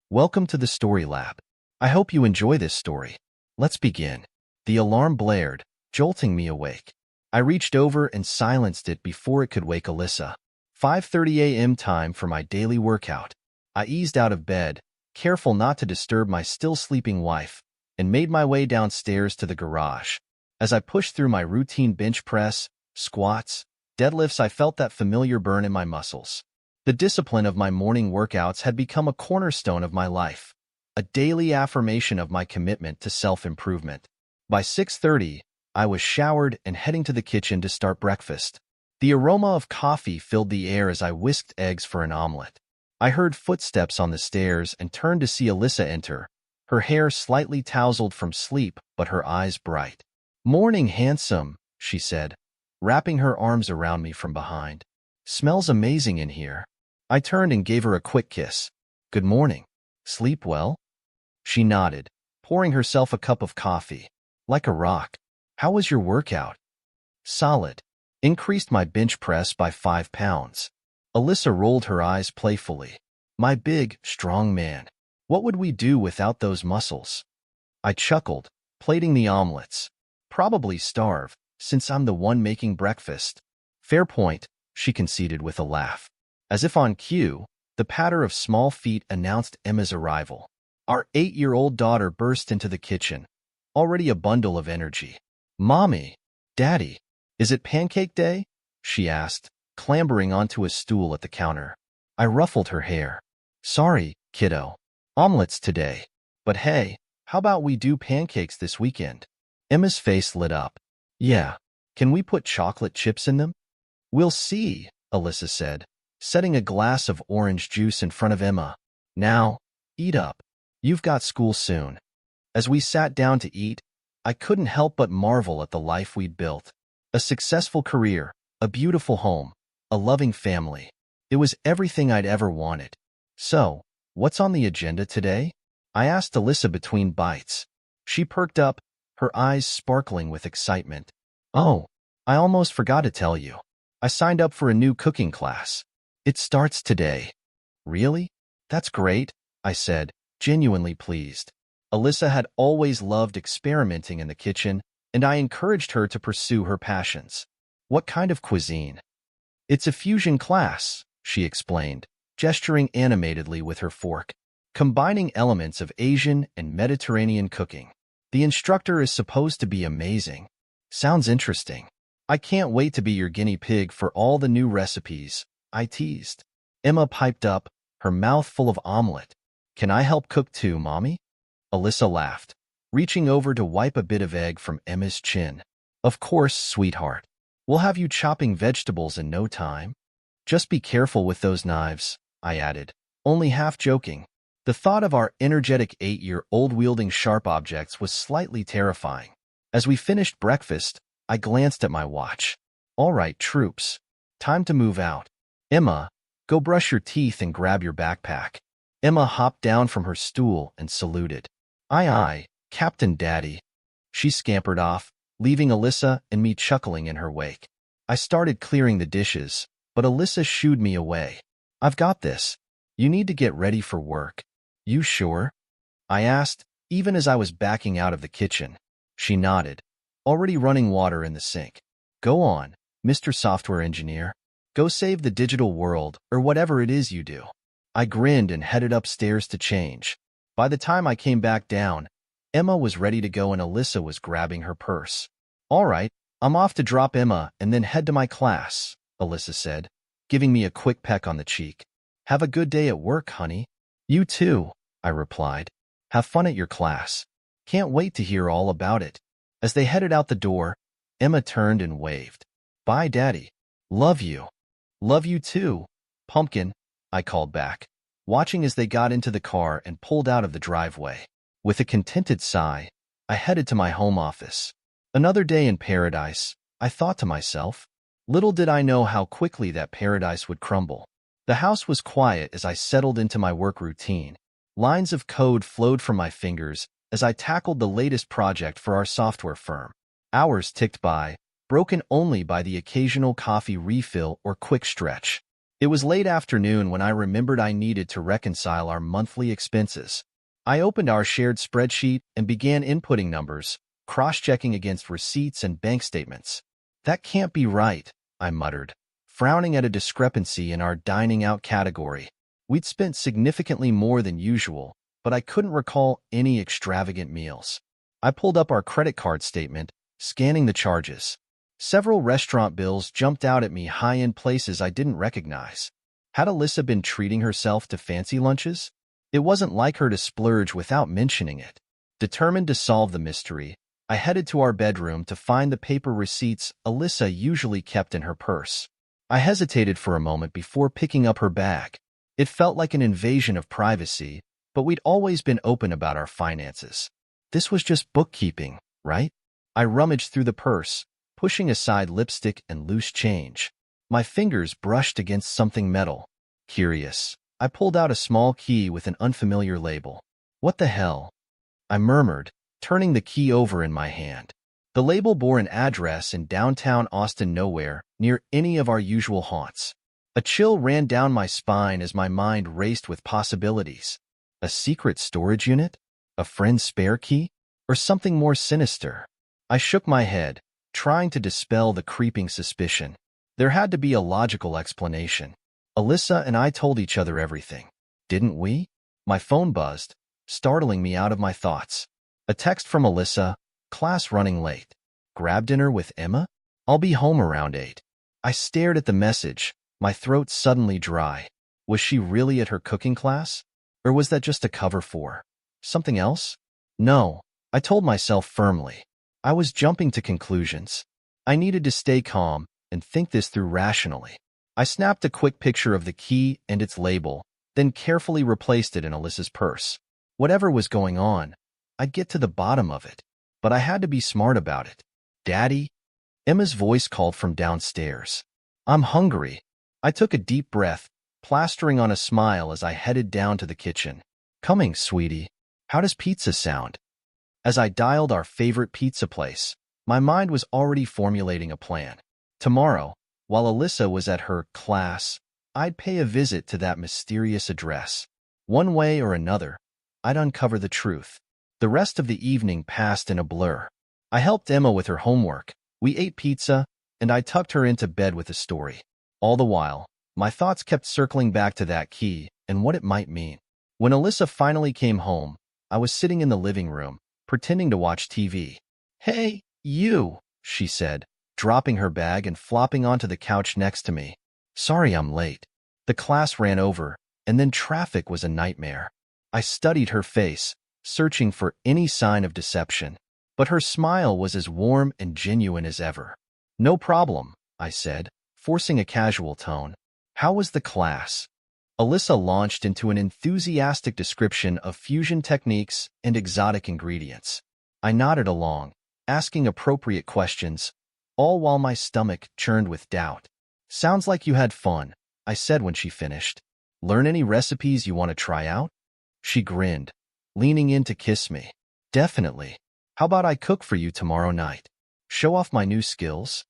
Welcome to the Story Lab. I hope you enjoy this story. Let's begin. The alarm blared, jolting me awake. I reached over and silenced it before it could wake Alyssa. 5:30 a.m. time for my daily workout. I eased out of bed, careful not to disturb my still sleeping wife, and made my way downstairs to the garage. As I pushed through my routine bench press, squats, deadlifts, I felt that familiar burn in my muscles. The discipline of my morning workouts had become a cornerstone of my life, a daily affirmation of my commitment to self-improvement. By 6:30, I was showered and heading to the kitchen to start breakfast. The aroma of coffee filled the air as I whisked eggs for an omelet. I heard footsteps on the stairs and turned to see Alyssa enter, her hair slightly tousled from sleep but her eyes bright. "Morning, handsome," she said, wrapping her arms around me from behind. "Smells amazing in here." I turned and gave her a quick kiss. "Good morning. Sleep well?" She nodded, pouring herself a cup of coffee. "Like a rock. How was your workout?" "Solid. Increased my bench press by 5 pounds. Alyssa rolled her eyes playfully. "My big, strong man. What would we do without those muscles?" I chuckled, plating the omelets. "Probably starve, since I'm the one making breakfast." "Fair point," she conceded with a laugh. As if on cue, the patter of small feet announced Emma's arrival. Our 8-year-old daughter burst into the kitchen, already a bundle of energy. "Mommy, Daddy, is it pancake day?" she asked, clambering onto a stool at the counter. I ruffled her hair. "Sorry, kiddo. Omelets today. But hey, how about we do pancakes this weekend?" Emma's face lit up. "Yeah. Can we put chocolate chips in them?" "We'll see," Alyssa said, setting a glass of orange juice in front of Emma. "Now, eat up. You've got school soon." As we sat down to eat, I couldn't help but marvel at the life we'd built. A successful career, a beautiful home, a loving family. It was everything I'd ever wanted. "So, what's on the agenda today?" I asked Alyssa between bites. She perked up, her eyes sparkling with excitement. "Oh, I almost forgot to tell you. I signed up for a new cooking class. It starts today." "Really? That's great," I said, genuinely pleased. Alyssa had always loved experimenting in the kitchen, and I encouraged her to pursue her passions. "What kind of cuisine?" "It's a fusion class," she explained, gesturing animatedly with her fork, combining elements of Asian and Mediterranean cooking. "The instructor is supposed to be amazing." "Sounds interesting. I can't wait to be your guinea pig for all the new recipes," I teased. Emma piped up, her mouth full of omelet. "Can I help cook too, Mommy?" Alyssa laughed, reaching over to wipe a bit of egg from Emma's chin. "Of course, sweetheart. We'll have you chopping vegetables in no time. Just be careful with those knives," I added, only half joking. The thought of our energetic 8-year-old wielding sharp objects was slightly terrifying. As we finished breakfast, I glanced at my watch. "All right, troops. Time to move out. Emma, go brush your teeth and grab your backpack." Emma hopped down from her stool and saluted. "Aye, aye, Captain Daddy." She scampered off, leaving Alyssa and me chuckling in her wake. I started clearing the dishes, but Alyssa shooed me away. "I've got this. You need to get ready for work." "You sure?" I asked, even as I was backing out of the kitchen. She nodded, already running water in the sink. "Go on, Mr. Software Engineer. Go save the digital world, or whatever it is you do." I grinned and headed upstairs to change. By the time I came back down, Emma was ready to go and Alyssa was grabbing her purse. "All right, I'm off to drop Emma and then head to my class," Alyssa said, giving me a quick peck on the cheek. "Have a good day at work, honey." "You too," I replied. "Have fun at your class. Can't wait to hear all about it." As they headed out the door, Emma turned and waved. "Bye, Daddy. Love you." "Love you too, Pumpkin," I called back, watching as they got into the car and pulled out of the driveway. With a contented sigh, I headed to my home office. Another day in paradise, I thought to myself. Little did I know how quickly that paradise would crumble. The house was quiet as I settled into my work routine. Lines of code flowed from my fingers as I tackled the latest project for our software firm. Hours ticked by, broken only by the occasional coffee refill or quick stretch. It was late afternoon when I remembered I needed to reconcile our monthly expenses. I opened our shared spreadsheet and began inputting numbers, cross-checking against receipts and bank statements. That can't be right, I muttered, frowning at a discrepancy in our dining out category. We'd spent significantly more than usual, but I couldn't recall any extravagant meals. I pulled up our credit card statement, scanning the charges. Several restaurant bills jumped out at me, high-end places I didn't recognize. Had Alyssa been treating herself to fancy lunches? It wasn't like her to splurge without mentioning it. Determined to solve the mystery, I headed to our bedroom to find the paper receipts Alyssa usually kept in her purse. I hesitated for a moment before picking up her bag. It felt like an invasion of privacy, but we'd always been open about our finances. This was just bookkeeping, right? I rummaged through the purse, pushing aside lipstick and loose change. My fingers brushed against something metal. Curious, I pulled out a small key with an unfamiliar label. What the hell? I murmured, turning the key over in my hand. The label bore an address in downtown Austin, nowhere near any of our usual haunts. A chill ran down my spine as my mind raced with possibilities. A secret storage unit? A friend's spare key? Or something more sinister? I shook my head, trying to dispel the creeping suspicion. There had to be a logical explanation. Alyssa and I told each other everything, didn't we? My phone buzzed, startling me out of my thoughts. A text from Alyssa, class running late. Grab dinner with Emma? I'll be home around 8. I stared at the message, my throat suddenly dry. Was she really at her cooking class? Or was that just a cover for something else? No, I told myself firmly. I was jumping to conclusions. I needed to stay calm and think this through rationally. I snapped a quick picture of the key and its label, then carefully replaced it in Alyssa's purse. Whatever was going on, I'd get to the bottom of it. But I had to be smart about it. Daddy? Emma's voice called from downstairs. I'm hungry. I took a deep breath, plastering on a smile as I headed down to the kitchen. Coming, sweetie. How does pizza sound? As I dialed our favorite pizza place, my mind was already formulating a plan. Tomorrow, while Alyssa was at her class, I'd pay a visit to that mysterious address. One way or another, I'd uncover the truth. The rest of the evening passed in a blur. I helped Emma with her homework, we ate pizza, and I tucked her into bed with a story. All the while, my thoughts kept circling back to that key and what it might mean. When Alyssa finally came home, I was sitting in the living room, pretending to watch TV. Hey, you, she said, dropping her bag and flopping onto the couch next to me. Sorry I'm late. The class ran over, and then traffic was a nightmare. I studied her face, searching for any sign of deception, but her smile was as warm and genuine as ever. No problem, I said, forcing a casual tone. How was the class? Alyssa launched into an enthusiastic description of fusion techniques and exotic ingredients. I nodded along, asking appropriate questions, all while my stomach churned with doubt. Sounds like you had fun, I said when she finished. Learn any recipes you want to try out? She grinned, leaning in to kiss me. Definitely. How about I cook for you tomorrow night? Show off my new skills?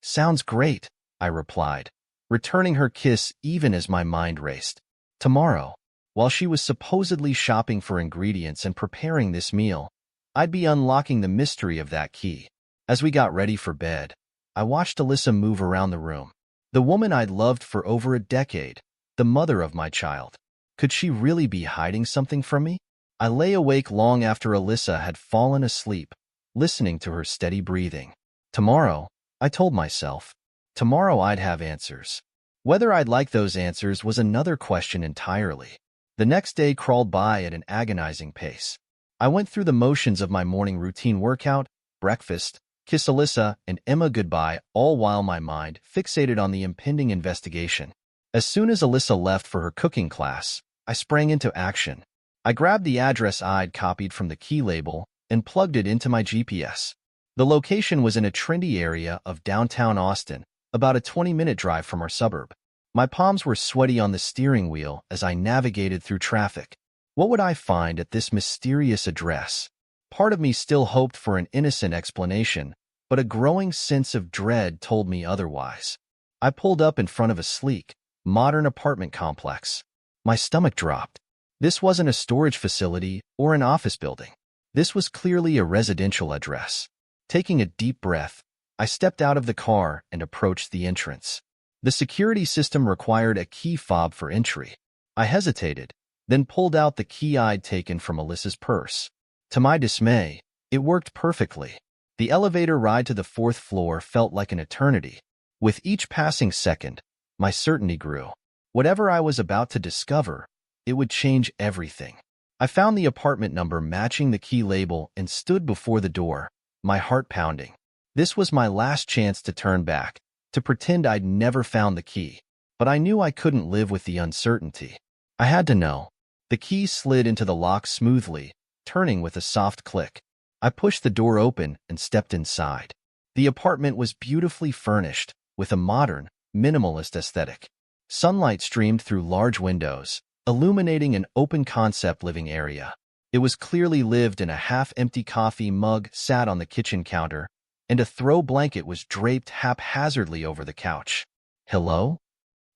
Sounds great, I replied, returning her kiss even as my mind raced. Tomorrow, while she was supposedly shopping for ingredients and preparing this meal, I'd be unlocking the mystery of that key. As we got ready for bed, I watched Alyssa move around the room. The woman I'd loved for over a decade, the mother of my child. Could she really be hiding something from me? I lay awake long after Alyssa had fallen asleep, listening to her steady breathing. Tomorrow, I told myself, tomorrow I'd have answers. Whether I'd like those answers was another question entirely. The next day crawled by at an agonizing pace. I went through the motions of my morning routine workout, breakfast, kiss Alyssa, and Emma goodbye, all while my mind fixated on the impending investigation. As soon as Alyssa left for her cooking class, I sprang into action. I grabbed the address I'd copied from the key label and plugged it into my GPS. The location was in a trendy area of downtown Austin, about a 20-minute drive from our suburb. My palms were sweaty on the steering wheel as I navigated through traffic. What would I find at this mysterious address? Part of me still hoped for an innocent explanation, but a growing sense of dread told me otherwise. I pulled up in front of a sleek, modern apartment complex. My stomach dropped. This wasn't a storage facility or an office building. This was clearly a residential address. Taking a deep breath, I stepped out of the car and approached the entrance. The security system required a key fob for entry. I hesitated, then pulled out the key I'd taken from Alyssa's purse. To my dismay, it worked perfectly. The elevator ride to the 4th floor felt like an eternity. With each passing second, my certainty grew. Whatever I was about to discover, it would change everything. I found the apartment number matching the key label and stood before the door, my heart pounding. This was my last chance to turn back, to pretend I'd never found the key. But I knew I couldn't live with the uncertainty. I had to know. The key slid into the lock smoothly, turning with a soft click. I pushed the door open and stepped inside. The apartment was beautifully furnished, with a modern, minimalist aesthetic. Sunlight streamed through large windows, illuminating an open-concept living area. It was clearly lived in. A half-empty coffee mug sat on the kitchen counter, and a throw blanket was draped haphazardly over the couch. "Hello?"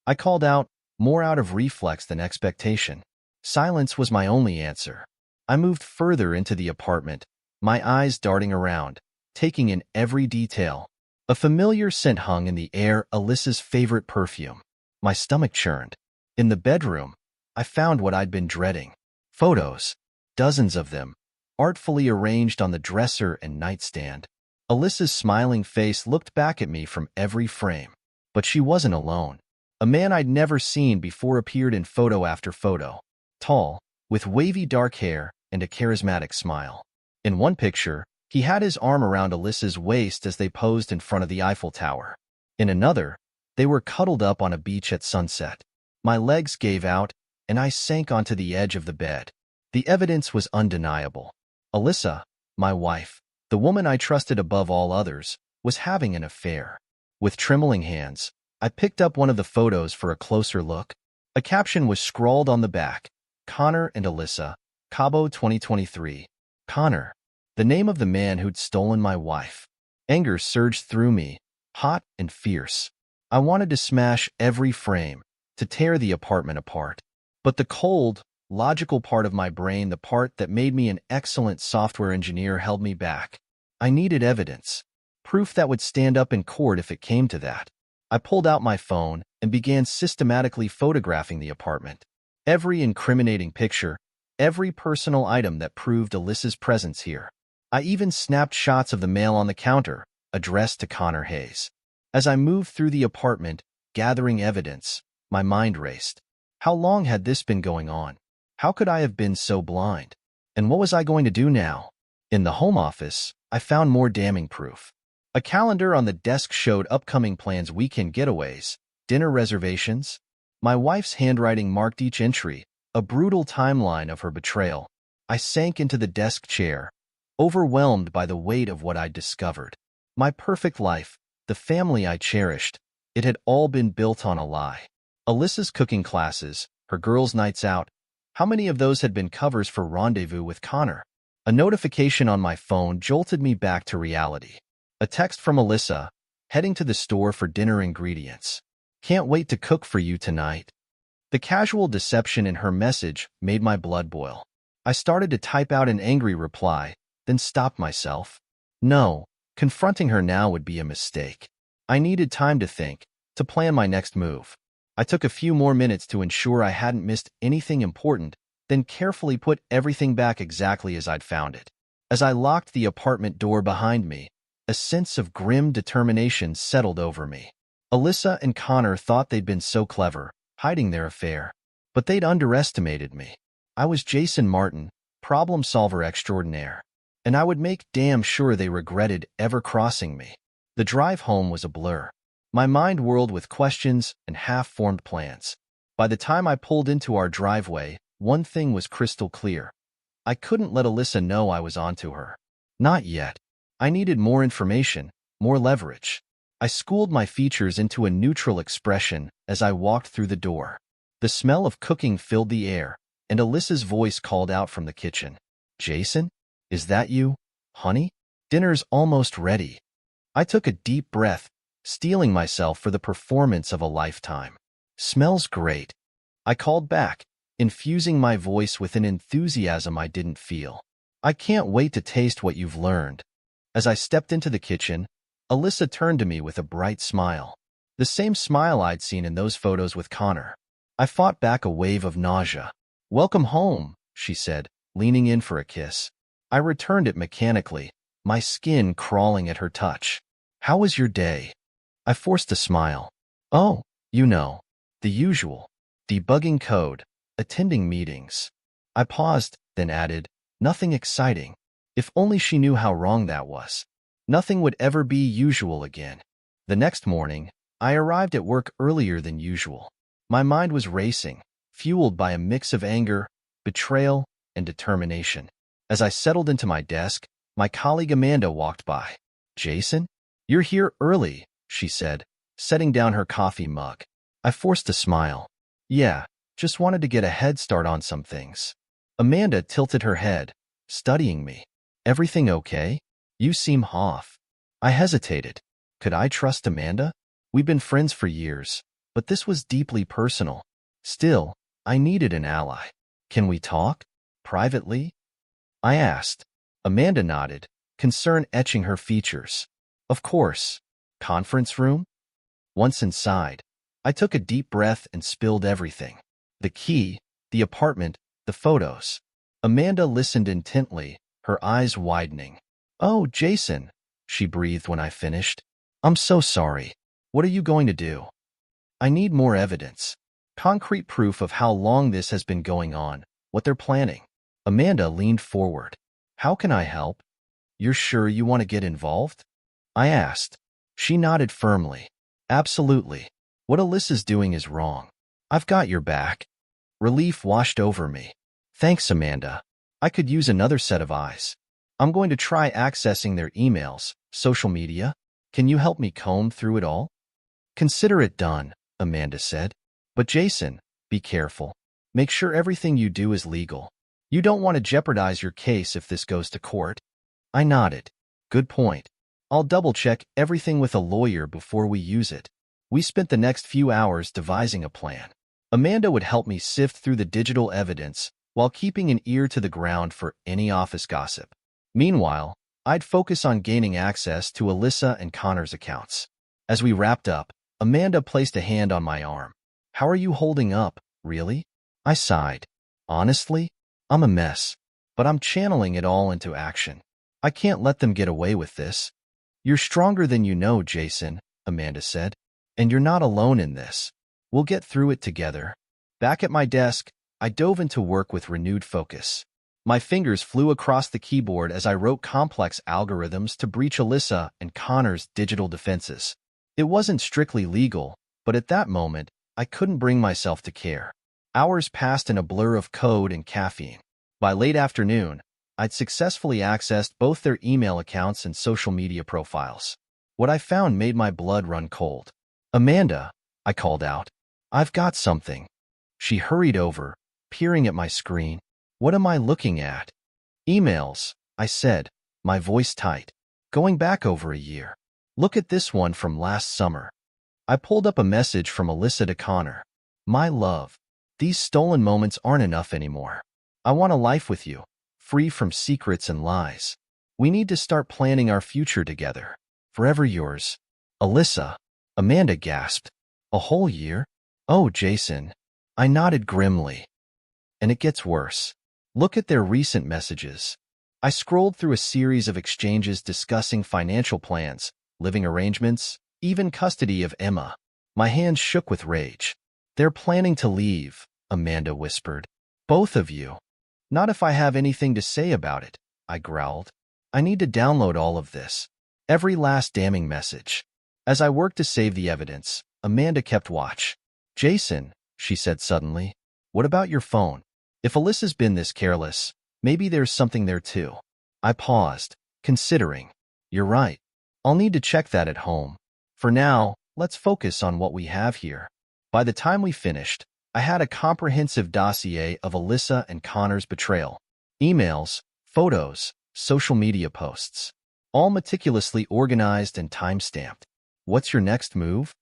I called out, more out of reflex than expectation. Silence was my only answer. I moved further into the apartment, my eyes darting around, taking in every detail. A familiar scent hung in the air, Alyssa's favorite perfume. My stomach churned. In the bedroom, I found what I'd been dreading. Photos. Dozens of them, artfully arranged on the dresser and nightstand. Alyssa's smiling face looked back at me from every frame. But she wasn't alone. A man I'd never seen before appeared in photo after photo. Tall, with wavy dark hair and a charismatic smile. In one picture, he had his arm around Alyssa's waist as they posed in front of the Eiffel Tower. In another, they were cuddled up on a beach at sunset. My legs gave out, and I sank onto the edge of the bed. The evidence was undeniable. Alyssa, my wife, the woman I trusted above all others, was having an affair. With trembling hands, I picked up one of the photos for a closer look. A caption was scrawled on the back: Connor and Alyssa, Cabo 2023. Connor, the name of the man who'd stolen my wife. Anger surged through me, hot and fierce. I wanted to smash every frame, to tear the apartment apart. But the cold, logical part of my brain, the part that made me an excellent software engineer, held me back. I needed evidence. Proof that would stand up in court if it came to that. I pulled out my phone and began systematically photographing the apartment. Every incriminating picture, every personal item that proved Alyssa's presence here. I even snapped shots of the mail on the counter, addressed to Connor Hayes. As I moved through the apartment, gathering evidence, my mind raced. How long had this been going on? How could I have been so blind? And what was I going to do now? In the home office, I found more damning proof. A calendar on the desk showed upcoming plans: weekend getaways, dinner reservations. My wife's handwriting marked each entry, a brutal timeline of her betrayal. I sank into the desk chair, overwhelmed by the weight of what I'd discovered. My perfect life, the family I cherished, it had all been built on a lie. Alyssa's cooking classes, her girls' nights out, how many of those had been covers for rendezvous with Connor? A notification on my phone jolted me back to reality. A text from Alyssa, heading to the store for dinner ingredients. Can't wait to cook for you tonight. The casual deception in her message made my blood boil. I started to type out an angry reply, then stopped myself. No, confronting her now would be a mistake. I needed time to think, to plan my next move. I took a few more minutes to ensure I hadn't missed anything important, then carefully put everything back exactly as I'd found it. As I locked the apartment door behind me, a sense of grim determination settled over me. Alyssa and Connor thought they'd been so clever, hiding their affair. But they'd underestimated me. I was Jason Martin, problem solver extraordinaire. And I would make damn sure they regretted ever crossing me. The drive home was a blur. My mind whirled with questions and half-formed plans. By the time I pulled into our driveway, one thing was crystal clear. I couldn't let Alyssa know I was onto her. Not yet. I needed more information, more leverage. I schooled my features into a neutral expression as I walked through the door. The smell of cooking filled the air, and Alyssa's voice called out from the kitchen. "Jason? Is that you, honey? Dinner's almost ready." I took a deep breath, steeling myself for the performance of a lifetime. Smells great. I called back, infusing my voice with an enthusiasm I didn't feel. I can't wait to taste what you've learned. As I stepped into the kitchen, Alyssa turned to me with a bright smile. The same smile I'd seen in those photos with Connor. I fought back a wave of nausea. "Welcome home," she said, leaning in for a kiss. I returned it mechanically, my skin crawling at her touch. "How was your day?" I forced a smile. "Oh, you know, the usual. Debugging code, attending meetings." I paused, then added, "Nothing exciting." If only she knew how wrong that was. Nothing would ever be usual again. The next morning, I arrived at work earlier than usual. My mind was racing, fueled by a mix of anger, betrayal, and determination. As I settled into my desk, my colleague Amanda walked by. "Jason? You're here early," she said, setting down her coffee mug. I forced a smile. "Yeah, just wanted to get a head start on some things." Amanda tilted her head, studying me. "Everything okay? You seem off." I hesitated. Could I trust Amanda? We'd been friends for years, but this was deeply personal. Still, I needed an ally. "Can we talk? Privately?" I asked. Amanda nodded, concern etching her features. "Of course. Conference room?" Once inside, I took a deep breath and spilled everything. The key, the apartment, the photos. Amanda listened intently, her eyes widening. "Oh, Jason," she breathed when I finished. "I'm so sorry. What are you going to do?" "I need more evidence. Concrete proof of how long this has been going on, what they're planning." Amanda leaned forward. "How can I help? You're sure you want to get involved?" I asked. She nodded firmly. "Absolutely. What Alyssa's doing is wrong. I've got your back." Relief washed over me. "Thanks, Amanda. I could use another set of eyes. I'm going to try accessing their emails, social media. Can you help me comb through it all?" "Consider it done," Amanda said. "But Jason, be careful. Make sure everything you do is legal. You don't want to jeopardize your case if this goes to court." I nodded. "Good point. I'll double-check everything with a lawyer before we use it." We spent the next few hours devising a plan. Amanda would help me sift through the digital evidence while keeping an ear to the ground for any office gossip. Meanwhile, I'd focus on gaining access to Alyssa and Connor's accounts. As we wrapped up, Amanda placed a hand on my arm. "How are you holding up, really?" I sighed. "Honestly, I'm a mess, but I'm channeling it all into action. I can't let them get away with this." "You're stronger than you know, Jason," Amanda said. "And you're not alone in this. We'll get through it together." Back at my desk, I dove into work with renewed focus. My fingers flew across the keyboard as I wrote complex algorithms to breach Alyssa and Connor's digital defenses. It wasn't strictly legal, but at that moment, I couldn't bring myself to care. Hours passed in a blur of code and caffeine. By late afternoon, I'd successfully accessed both their email accounts and social media profiles. What I found made my blood run cold. "Amanda," I called out, "I've got something." She hurried over, peering at my screen. "What am I looking at?" "Emails," I said, my voice tight. "Going back over a year. Look at this one from last summer." I pulled up a message from Alyssa to Connor. "My love, these stolen moments aren't enough anymore. I want a life with you, free from secrets and lies. We need to start planning our future together. Forever yours, Alyssa." Amanda gasped. "A whole year? Oh, Jason." I nodded grimly. "And it gets worse. Look at their recent messages." I scrolled through a series of exchanges discussing financial plans, living arrangements, even custody of Emma. My hands shook with rage. "They're planning to leave," Amanda whispered. "Both of you." "Not if I have anything to say about it," I growled. "I need to download all of this. Every last damning message." As I worked to save the evidence, Amanda kept watch. "Jason," she said suddenly, "what about your phone? If Alyssa's been this careless, maybe there's something there too." I paused, considering. "You're right. I'll need to check that at home. For now, let's focus on what we have here." By the time we finished, I had a comprehensive dossier of Alyssa and Connor's betrayal. Emails, photos, social media posts. All meticulously organized and time-stamped. "What's your next move?"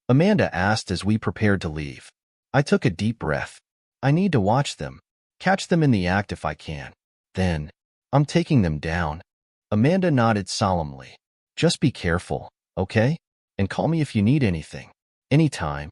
Amanda asked as we prepared to leave. I took a deep breath. I need to watch them. Catch them in the act if I can. Then, I'm taking them down. Amanda nodded solemnly. Just be careful, okay? And call me if you need anything. Anytime.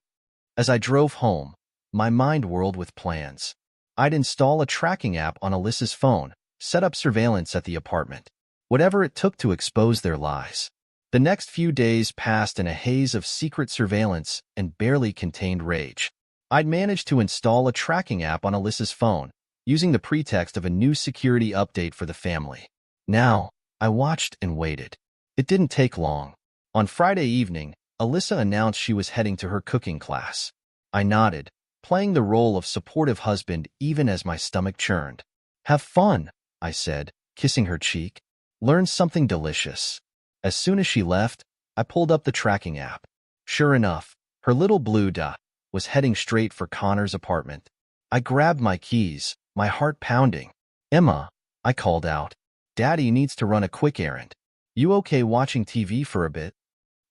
As I drove home, my mind whirled with plans. I'd install a tracking app on Alyssa's phone, set up surveillance at the apartment. Whatever it took to expose their lies. The next few days passed in a haze of secret surveillance and barely contained rage. I'd managed to install a tracking app on Alyssa's phone, using the pretext of a new security update for the family. Now, I watched and waited. It didn't take long. On Friday evening, Alyssa announced she was heading to her cooking class. I nodded, playing the role of supportive husband even as my stomach churned. Have fun, I said, kissing her cheek. Learn something delicious. As soon as she left, I pulled up the tracking app. Sure enough, her little blue dot was heading straight for Connor's apartment. I grabbed my keys, my heart pounding. Emma, I called out. Daddy needs to run a quick errand. You okay watching TV for a bit?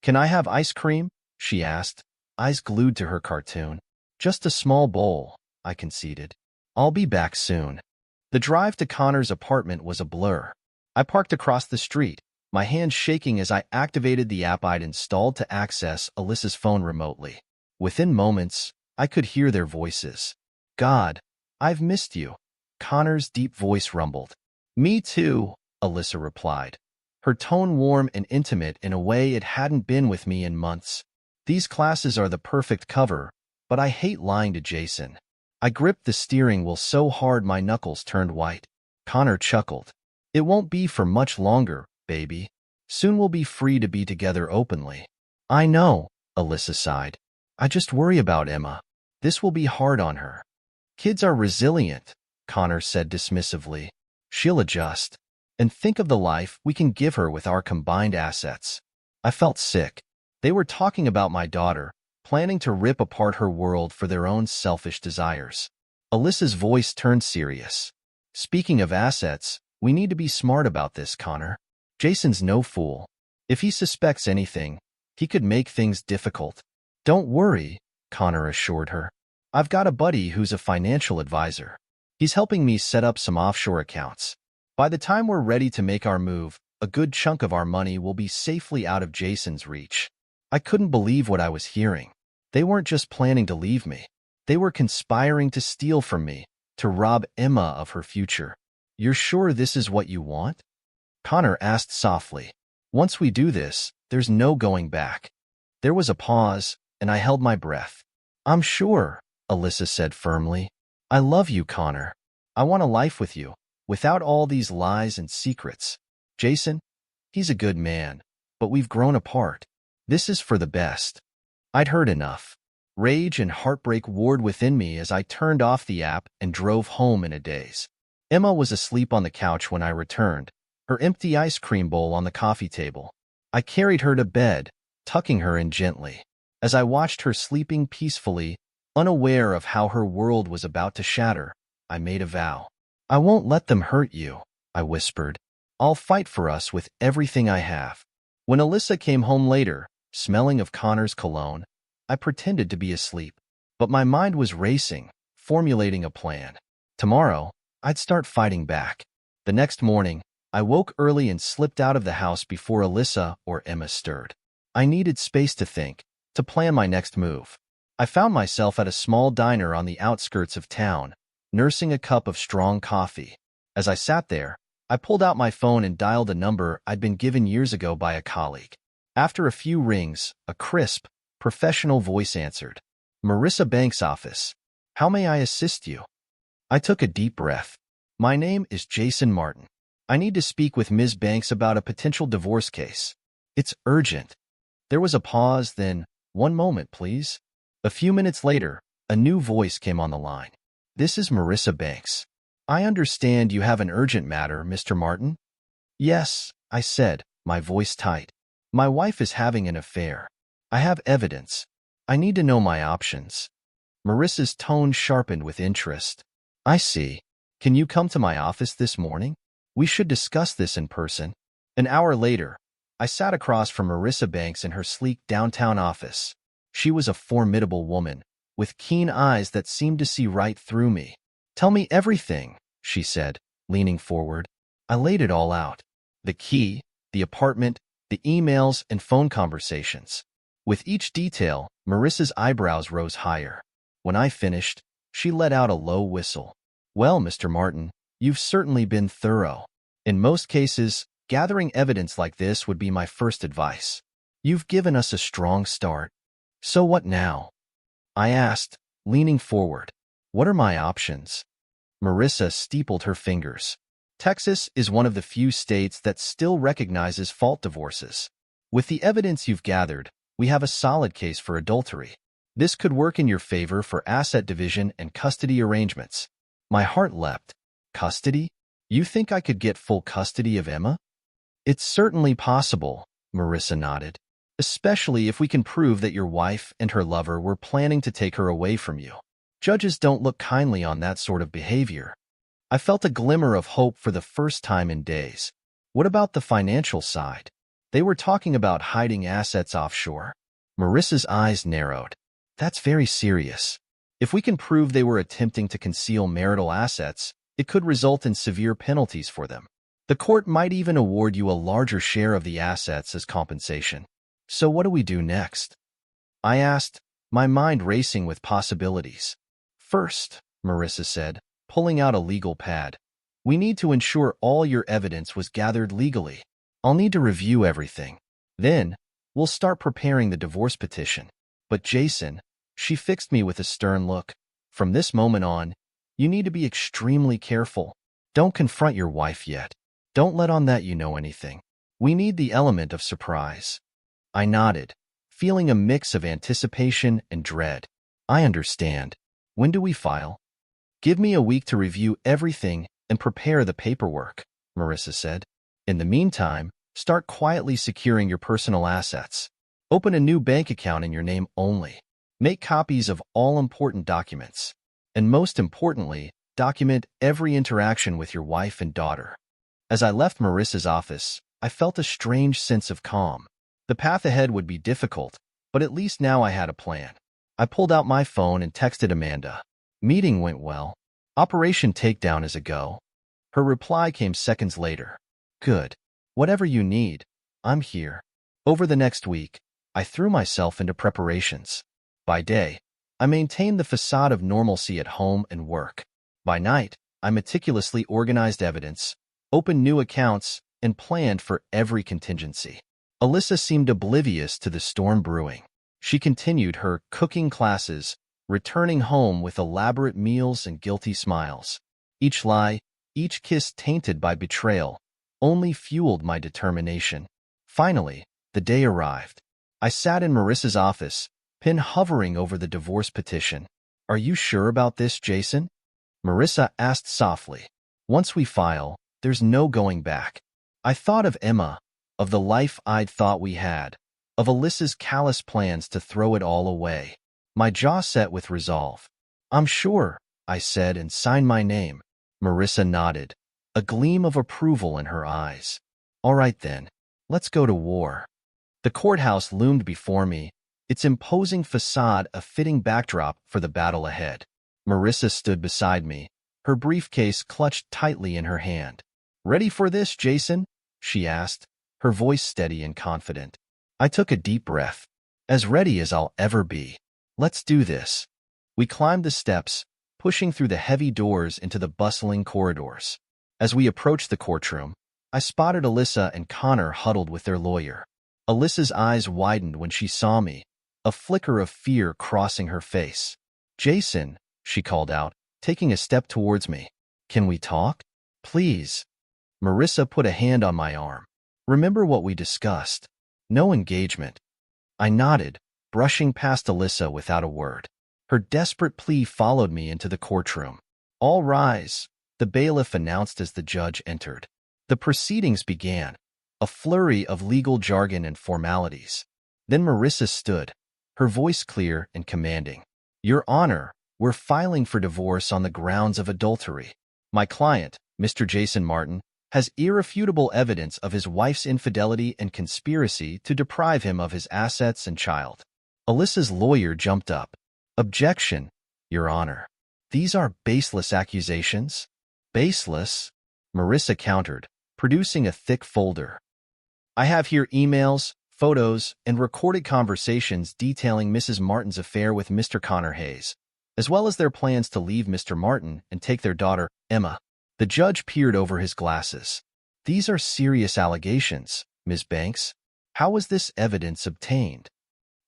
Can I have ice cream? She asked, eyes glued to her cartoon. Just a small bowl, I conceded. I'll be back soon. The drive to Connor's apartment was a blur. I parked across the street, my hands shaking as I activated the app I'd installed to access Alyssa's phone remotely. Within moments, I could hear their voices. God, I've missed you. Connor's deep voice rumbled. Me too, Alyssa replied, her tone warm and intimate in a way it hadn't been with me in months. These classes are the perfect cover, but I hate lying to Jason. I gripped the steering wheel so hard my knuckles turned white. Connor chuckled. It won't be for much longer, baby. Soon we'll be free to be together openly. I know, Alyssa sighed. I just worry about Emma. This will be hard on her. Kids are resilient, Connor said dismissively. She'll adjust. And think of the life we can give her with our combined assets. I felt sick. They were talking about my daughter, planning to rip apart her world for their own selfish desires. Alyssa's voice turned serious. Speaking of assets, we need to be smart about this, Connor. Jason's no fool. If he suspects anything, he could make things difficult. Don't worry, Connor assured her. I've got a buddy who's a financial advisor. He's helping me set up some offshore accounts. By the time we're ready to make our move, a good chunk of our money will be safely out of Jason's reach. I couldn't believe what I was hearing. They weren't just planning to leave me. They were conspiring to steal from me, to rob Emma of her future. You're sure this is what you want? Connor asked softly. Once we do this, there's no going back. There was a pause, and I held my breath. I'm sure, Alyssa said firmly. I love you, Connor. I want a life with you, without all these lies and secrets. Jason, he's a good man, but we've grown apart. This is for the best. I'd heard enough. Rage and heartbreak warred within me as I turned off the app and drove home in a daze. Emma was asleep on the couch when I returned, her empty ice cream bowl on the coffee table. I carried her to bed, tucking her in gently. As I watched her sleeping peacefully, unaware of how her world was about to shatter, I made a vow. I won't let them hurt you, I whispered. I'll fight for us with everything I have. When Alyssa came home later, smelling of Connor's cologne, I pretended to be asleep. But my mind was racing, formulating a plan. Tomorrow, I'd start fighting back. The next morning, I woke early and slipped out of the house before Alyssa or Emma stirred. I needed space to think, to plan my next move. I found myself at a small diner on the outskirts of town, nursing a cup of strong coffee. As I sat there, I pulled out my phone and dialed a number I'd been given years ago by a colleague. After a few rings, a crisp, professional voice answered. Marissa Banks' office. How may I assist you? I took a deep breath. My name is Jason Martin. I need to speak with Ms. Banks about a potential divorce case. It's urgent. There was a pause, then, one moment, please. A few minutes later, a new voice came on the line. This is Marissa Banks. I understand you have an urgent matter, Mr. Martin? Yes, I said, my voice tight. My wife is having an affair. I have evidence. I need to know my options. Marissa's tone sharpened with interest. I see. Can you come to my office this morning? We should discuss this in person. An hour later, I sat across from Marissa Banks in her sleek downtown office. She was a formidable woman, with keen eyes that seemed to see right through me. "Tell me everything," she said, leaning forward. I laid it all out. The key, the apartment, the emails and phone conversations. With each detail, Marissa's eyebrows rose higher. When I finished, she let out a low whistle. "Well, Mr. Martin, you've certainly been thorough. In most cases, gathering evidence like this would be my first advice. You've given us a strong start. So what now?" I asked, leaning forward. "What are my options?" Marissa steepled her fingers. "Texas is one of the few states that still recognizes fault divorces. With the evidence you've gathered, we have a solid case for adultery. This could work in your favor for asset division and custody arrangements." My heart leapt. "Custody? You think I could get full custody of Emma?" "It's certainly possible," Marissa nodded. "Especially if we can prove that your wife and her lover were planning to take her away from you. Judges don't look kindly on that sort of behavior." I felt a glimmer of hope for the first time in days. "What about the financial side? They were talking about hiding assets offshore." Marissa's eyes narrowed. "That's very serious. If we can prove they were attempting to conceal marital assets, it could result in severe penalties for them. The court might even award you a larger share of the assets as compensation. So what do we do next?" I asked, my mind racing with possibilities. "First," Marissa said, pulling out a legal pad, "we need to ensure all your evidence was gathered legally. I'll need to review everything. Then, we'll start preparing the divorce petition. But Jason," she fixed me with a stern look, "from this moment on, you need to be extremely careful. Don't confront your wife yet. Don't let on that you know anything. We need the element of surprise." I nodded, feeling a mix of anticipation and dread. "I understand. When do we file?" "Give me a week to review everything and prepare the paperwork," Marissa said. "In the meantime, start quietly securing your personal assets. Open a new bank account in your name only. Make copies of all important documents. And most importantly, document every interaction with your wife and daughter." As I left Marissa's office, I felt a strange sense of calm. The path ahead would be difficult, but at least now I had a plan. I pulled out my phone and texted Amanda. "Meeting went well. Operation Takedown is a go." Her reply came seconds later. "Good. Whatever you need, I'm here." Over the next week, I threw myself into preparations. By day, I maintained the facade of normalcy at home and work. By night, I meticulously organized evidence, opened new accounts, and planned for every contingency. Alyssa seemed oblivious to the storm brewing. She continued her cooking classes, returning home with elaborate meals and guilty smiles. Each lie, each kiss tainted by betrayal, only fueled my determination. Finally, the day arrived. I sat in Marissa's office, pen hovering over the divorce petition. "Are you sure about this, Jason?" Marissa asked softly. "Once we file, there's no going back." I thought of Emma, of the life I'd thought we had, of Alyssa's callous plans to throw it all away. My jaw set with resolve. "I'm sure," I said and signed my name. Marissa nodded, a gleam of approval in her eyes. "All right then, let's go to war." The courthouse loomed before me, its imposing facade a fitting backdrop for the battle ahead. Marissa stood beside me, her briefcase clutched tightly in her hand. "Ready for this, Jason?" she asked, her voice steady and confident. I took a deep breath. "As ready as I'll ever be. Let's do this." We climbed the steps, pushing through the heavy doors into the bustling corridors. As we approached the courtroom, I spotted Alyssa and Connor huddled with their lawyer. Alyssa's eyes widened when she saw me, a flicker of fear crossing her face. "Jason," she called out, taking a step towards me. "Can we talk? Please." Marissa put a hand on my arm. "Remember what we discussed. No engagement." I nodded, brushing past Alyssa without a word. Her desperate plea followed me into the courtroom. "All rise," the bailiff announced as the judge entered. The proceedings began, a flurry of legal jargon and formalities. Then Marissa stood, her voice clear and commanding. "Your Honor, we're filing for divorce on the grounds of adultery. My client, Mr. Jason Martin, has irrefutable evidence of his wife's infidelity and conspiracy to deprive him of his assets and child. Alyssa's lawyer jumped up. Objection, Your Honor. These are baseless accusations. Baseless? Marissa countered, producing a thick folder. I have here emails, photos, and recorded conversations detailing Mrs. Martin's affair with Mr. Connor Hayes, as well as their plans to leave Mr. Martin and take their daughter, Emma. The judge peered over his glasses. These are serious allegations, Ms. Banks. How was this evidence obtained?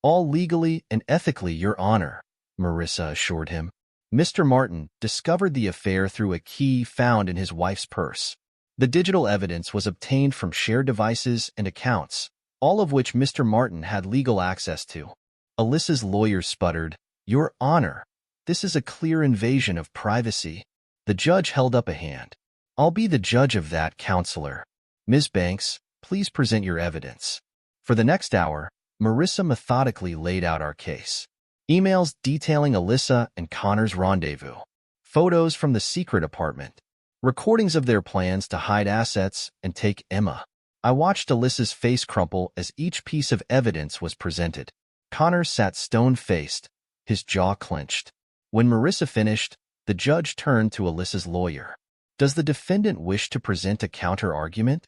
All legally and ethically, Your Honor, Marissa assured him. Mr. Martin discovered the affair through a key found in his wife's purse. The digital evidence was obtained from shared devices and accounts, all of which Mr. Martin had legal access to. Alyssa's lawyer sputtered, Your Honor, this is a clear invasion of privacy. The judge held up a hand. I'll be the judge of that, counselor. Ms. Banks, please present your evidence. For the next hour, Marissa methodically laid out our case. Emails detailing Alyssa and Connor's rendezvous. Photos from the secret apartment. Recordings of their plans to hide assets and take Emma. I watched Alyssa's face crumple as each piece of evidence was presented. Connor sat stone-faced, his jaw clenched. When Marissa finished, the judge turned to Alyssa's lawyer. Does the defendant wish to present a counter-argument?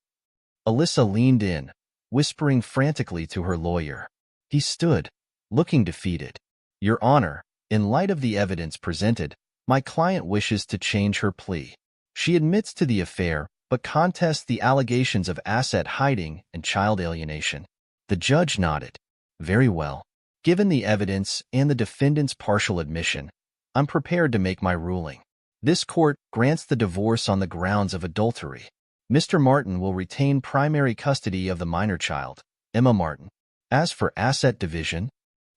Alyssa leaned in, whispering frantically to her lawyer. He stood, looking defeated. Your Honor, in light of the evidence presented, my client wishes to change her plea. She admits to the affair, but contests the allegations of asset hiding and child alienation. The judge nodded. Very well. Given the evidence and the defendant's partial admission, I'm prepared to make my ruling. This court grants the divorce on the grounds of adultery. Mr. Martin will retain primary custody of the minor child, Emma Martin. As for asset division,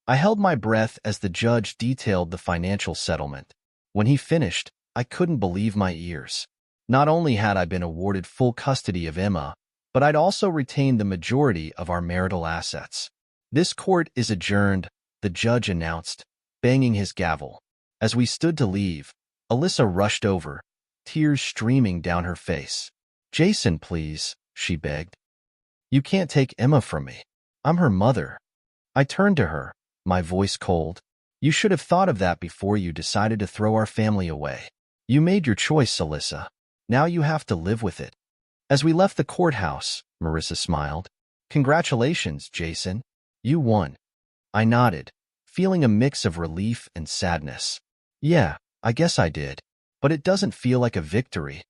I held my breath as the judge detailed the financial settlement. When he finished, I couldn't believe my ears. Not only had I been awarded full custody of Emma, but I'd also retained the majority of our marital assets. This court is adjourned, the judge announced, banging his gavel. As we stood to leave, Alyssa rushed over, tears streaming down her face. Jason, please, she begged. You can't take Emma from me. I'm her mother. I turned to her, my voice cold. You should have thought of that before you decided to throw our family away. You made your choice, Alyssa. Now you have to live with it. As we left the courthouse, Marissa smiled. Congratulations, Jason. You won. I nodded, feeling a mix of relief and sadness. Yeah, I guess I did. But it doesn't feel like a victory.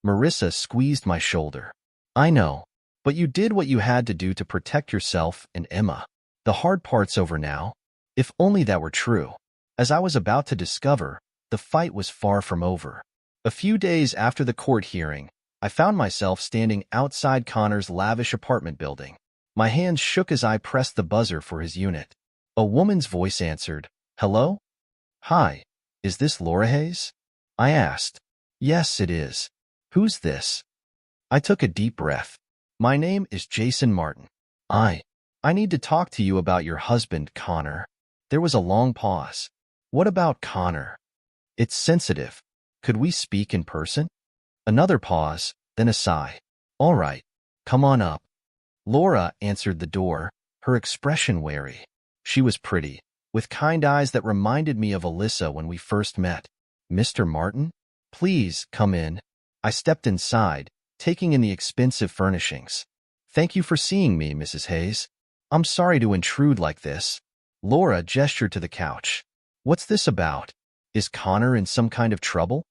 Marissa squeezed my shoulder. I know, but you did what you had to do to protect yourself and Emma. The hard part's over now. If only that were true. As I was about to discover, the fight was far from over. A few days after the court hearing, I found myself standing outside Connor's lavish apartment building. My hands shook as I pressed the buzzer for his unit. A woman's voice answered, Hello? Hi, is this Laura Hayes? I asked. Yes, it is. Who's this? I took a deep breath. My name is Jason Martin. I need to talk to you about your husband, Connor. There was a long pause. What about Connor? It's sensitive. Could we speak in person? Another pause, then a sigh. All right, come on up. Laura answered the door, her expression wary. She was pretty, with kind eyes that reminded me of Alyssa when we first met. Mr. Martin? Please, come in. I stepped inside, taking in the expensive furnishings. Thank you for seeing me, Mrs. Hayes. I'm sorry to intrude like this. Laura gestured to the couch. What's this about? Is Connor in some kind of trouble?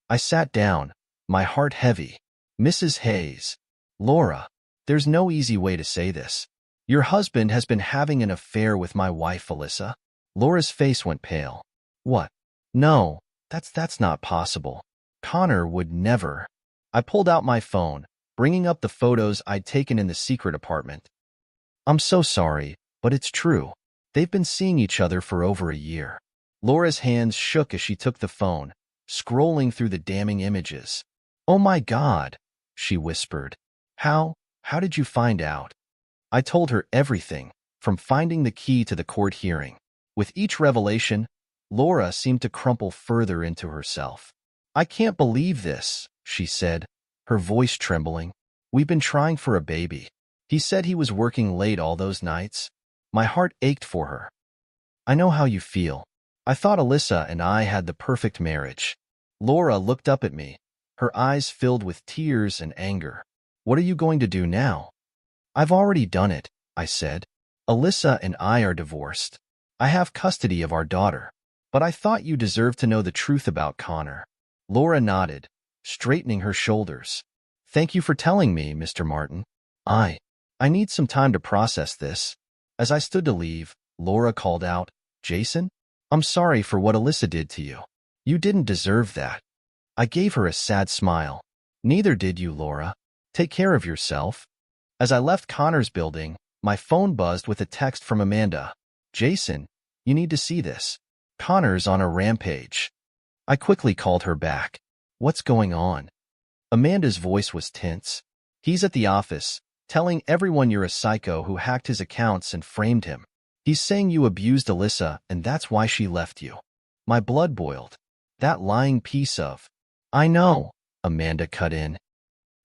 I sat down, my heart heavy. Mrs. Hayes. Laura, there's no easy way to say this. Your husband has been having an affair with my wife, Alyssa. Laura's face went pale. What? No, that's not possible. Connor would never. I pulled out my phone, bringing up the photos I'd taken in the secret apartment. I'm so sorry, but it's true. They've been seeing each other for over a year. Laura's hands shook as she took the phone, scrolling through the damning images. Oh my God, she whispered. How did you find out? I told her everything, from finding the key to the court hearing. With each revelation, Laura seemed to crumple further into herself. I can't believe this, she said, her voice trembling. We've been trying for a baby. He said he was working late all those nights. My heart ached for her. I know how you feel. I thought Alyssa and I had the perfect marriage. Laura looked up at me, her eyes filled with tears and anger. What are you going to do now? I've already done it, I said. Alyssa and I are divorced. I have custody of our daughter. But I thought you deserved to know the truth about Connor. Laura nodded, straightening her shoulders. Thank you for telling me, Mr. Martin. I need some time to process this. As I stood to leave, Laura called out, Jason? I'm sorry for what Alyssa did to you. You didn't deserve that. I gave her a sad smile. Neither did you, Laura. Take care of yourself. As I left Connor's building, my phone buzzed with a text from Amanda. Jason, you need to see this. Connor's on a rampage. I quickly called her back. What's going on? Amanda's voice was tense. He's at the office, telling everyone you're a psycho who hacked his accounts and framed him. He's saying you abused Alyssa and that's why she left you. My blood boiled. That lying piece of... I know, Amanda cut in.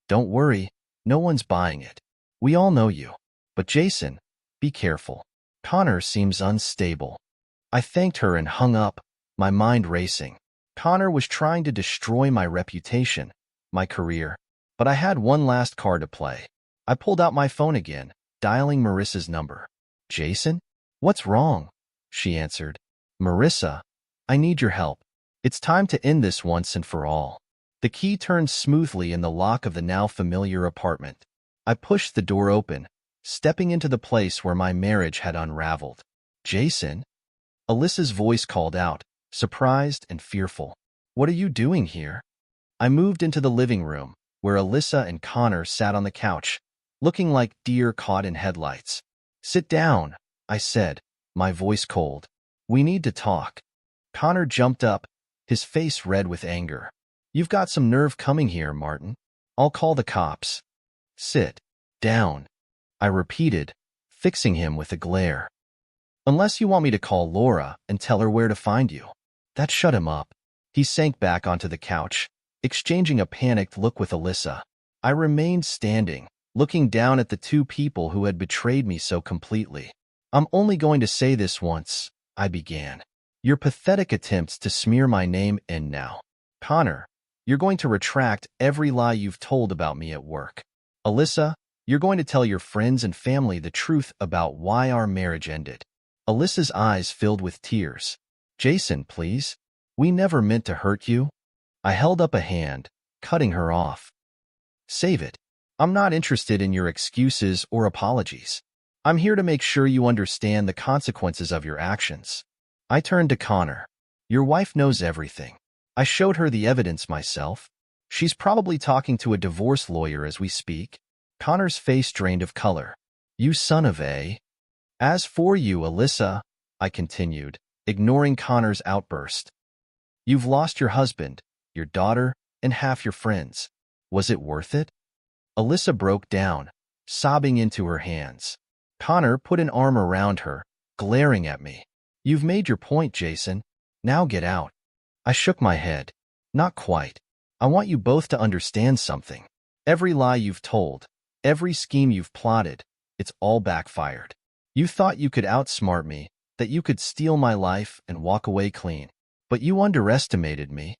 Don't worry, no one's buying it. We all know you. But Jason, be careful. Connor seems unstable. I thanked her and hung up, my mind racing. Connor was trying to destroy my reputation, my career. But I had one last card to play. I pulled out my phone again, dialing Marissa's number. Jason? What's wrong? She answered. Marissa, I need your help. It's time to end this once and for all. The key turned smoothly in the lock of the now familiar apartment. I pushed the door open, stepping into the place where my marriage had unraveled. Jason? Alyssa's voice called out, surprised and fearful. What are you doing here? I moved into the living room, where Alyssa and Connor sat on the couch, looking like deer caught in headlights. Sit down, I said, my voice cold. We need to talk. Connor jumped up, his face red with anger. You've got some nerve coming here, Martin. I'll call the cops. Sit down, I repeated, fixing him with a glare. Unless you want me to call Laura and tell her where to find you. That shut him up. He sank back onto the couch, exchanging a panicked look with Alyssa. I remained standing, looking down at the two people who had betrayed me so completely. I'm only going to say this once, I began. Your pathetic attempts to smear my name end now. Connor, you're going to retract every lie you've told about me at work. Alyssa, you're going to tell your friends and family the truth about why our marriage ended. Alyssa's eyes filled with tears. Jason, please. We never meant to hurt you. I held up a hand, cutting her off. Save it. I'm not interested in your excuses or apologies. I'm here to make sure you understand the consequences of your actions. I turned to Connor. Your wife knows everything. I showed her the evidence myself. She's probably talking to a divorce lawyer as we speak. Connor's face drained of color. You son of a... As for you, Alyssa, I continued, ignoring Connor's outburst. You've lost your husband, your daughter, and half your friends. Was it worth it? Alyssa broke down, sobbing into her hands. Connor put an arm around her, glaring at me. You've made your point, Jason. Now get out. I shook my head. Not quite. I want you both to understand something. Every lie you've told, every scheme you've plotted, it's all backfired. You thought you could outsmart me, that you could steal my life and walk away clean. But you underestimated me.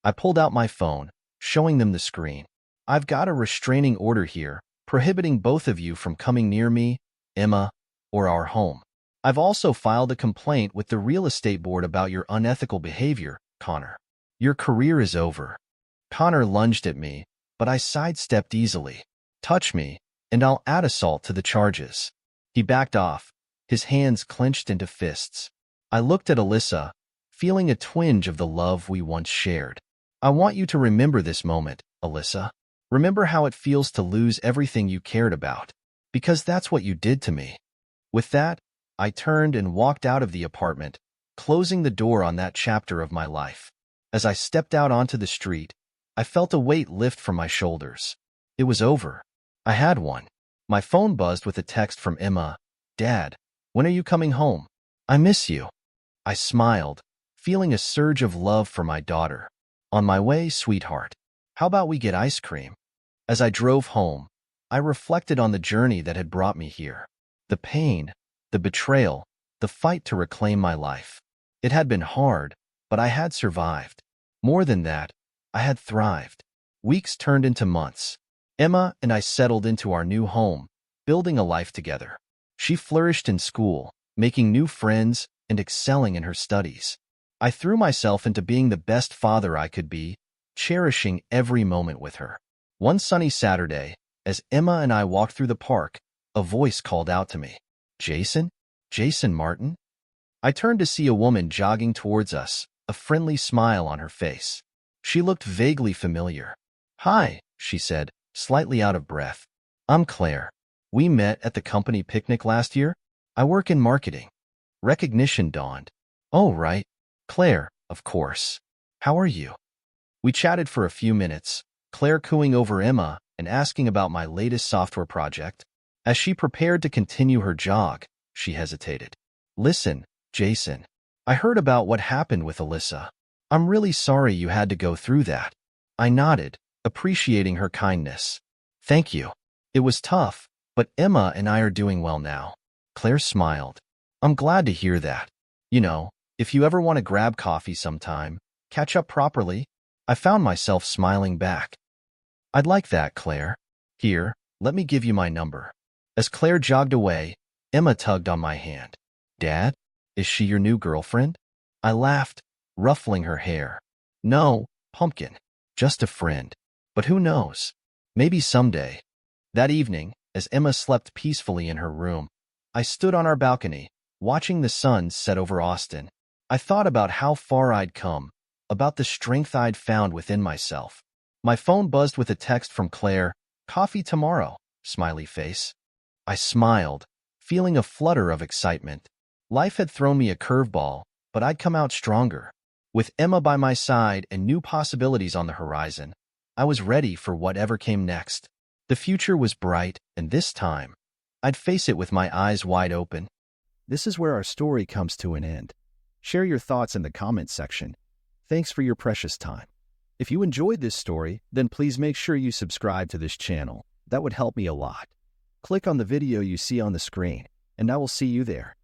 I pulled out my phone, showing them the screen. I've got a restraining order here, prohibiting both of you from coming near me, Emma, or our home. I've also filed a complaint with the real estate board about your unethical behavior, Connor. Your career is over. Connor lunged at me, but I sidestepped easily. Touch me, and I'll add assault to the charges. He backed off, his hands clenched into fists. I looked at Alyssa, feeling a twinge of the love we once shared. I want you to remember this moment, Alyssa. Remember how it feels to lose everything you cared about, because that's what you did to me. With that, I turned and walked out of the apartment, closing the door on that chapter of my life. As I stepped out onto the street, I felt a weight lift from my shoulders. It was over. I had one. My phone buzzed with a text from Emma. Dad, when are you coming home? I miss you. I smiled, feeling a surge of love for my daughter. On my way, sweetheart. How about we get ice cream? As I drove home, I reflected on the journey that had brought me here. The pain, the betrayal, the fight to reclaim my life. It had been hard, but I had survived. More than that, I had thrived. Weeks turned into months. Emma and I settled into our new home, building a life together. She flourished in school, making new friends and excelling in her studies. I threw myself into being the best father I could be, cherishing every moment with her. One sunny Saturday, as Emma and I walked through the park, a voice called out to me. "Jason? Jason Martin?" I turned to see a woman jogging towards us, a friendly smile on her face. She looked vaguely familiar. "Hi," she said, slightly out of breath. "I'm Claire. We met at the company picnic last year. I work in marketing." Recognition dawned. "Oh, right. Claire, of course. How are you?" We chatted for a few minutes, Claire cooing over Emma and asking about my latest software project. As she prepared to continue her jog, she hesitated. "Listen, Jason, I heard about what happened with Alyssa. I'm really sorry you had to go through that." I nodded, appreciating her kindness. "Thank you. It was tough, but Emma and I are doing well now." Claire smiled. "I'm glad to hear that. You know, if you ever want to grab coffee sometime, catch up properly." I found myself smiling back. "I'd like that, Claire. Here, let me give you my number." As Claire jogged away, Emma tugged on my hand. "Dad, is she your new girlfriend?" I laughed, ruffling her hair. "No, pumpkin. Just a friend. But who knows? Maybe someday." That evening, as Emma slept peacefully in her room, I stood on our balcony, watching the sun set over Austin. I thought about how far I'd come, about the strength I'd found within myself. My phone buzzed with a text from Claire. "Coffee tomorrow, smiley face." I smiled, feeling a flutter of excitement. Life had thrown me a curveball, but I'd come out stronger. With Emma by my side and new possibilities on the horizon, I was ready for whatever came next. The future was bright, and this time, I'd face it with my eyes wide open. This is where our story comes to an end. Share your thoughts in the comments section. Thanks for your precious time. If you enjoyed this story, then please make sure you subscribe to this channel. That would help me a lot. Click on the video you see on the screen, and I will see you there.